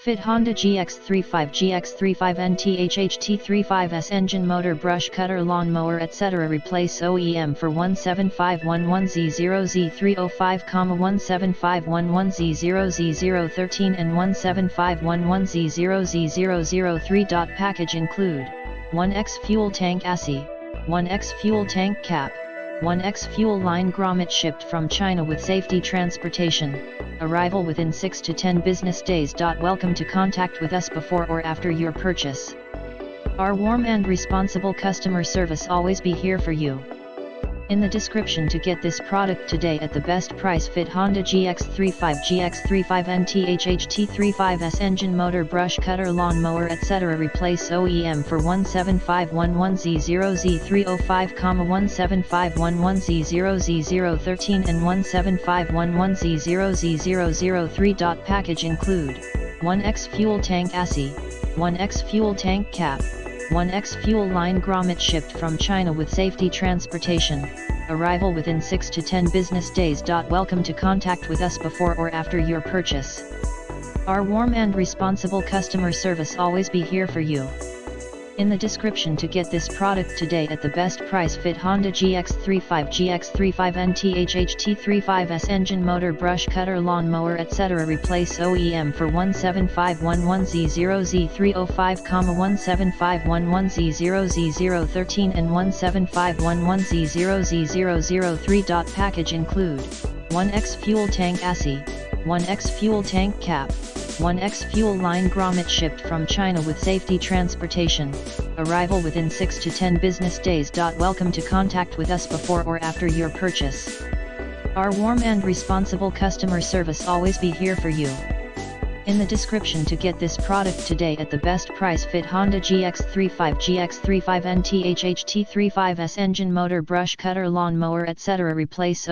Fit Honda GX35 GX35NT HHT35S engine, motor, brush cutter, lawn mower, etc. Replace OEM for 17511Z0Z305, 17511Z0Z013 and 17511Z0Z003. Package include 1X fuel tank Assy, 1X fuel tank cap, 1X fuel line grommet, shipped from China with safety transportation. Arrival within 6 to 10 business days. Welcome to contact with us before or after your purchase. Our warm and responsible customer service always be here for you. In the description to get this product today at the best price. Fit Honda GX35 GX35NT HHT35S engine, motor, brush cutter, lawn mower, etc. Replace OEM for 17511Z0Z305, 17511Z0Z013 and 17511Z0Z003. Package include 1X fuel tank Assy, 1X fuel tank cap, 1X fuel line grommet, shipped from China with safety transportation. Arrival within 6 to 10 business days. Welcome to contact with us before or after your purchase. Our warm and responsible customer service always be here for you. In the description to get this product today at the best price. Fit Honda GX35 GX35NT HHT35S engine, motor, brush cutter, lawn mower, etc. Replace OEM for 17511Z0Z305, 17511Z0Z013 and 17511Z0Z003. Package include 1X fuel tank Assy, 1X fuel tank cap, 1X fuel line grommet, shipped from China with safety transportation. Arrival within 6 to 10 business days. Welcome to contact with us before or after your purchase. Our warm and responsible customer service always be here for you. In the description to get this product today at the best price. Fit Honda GX35 GX35NT HHT35S engine, motor, brush cutter, lawn mower, etc. Replace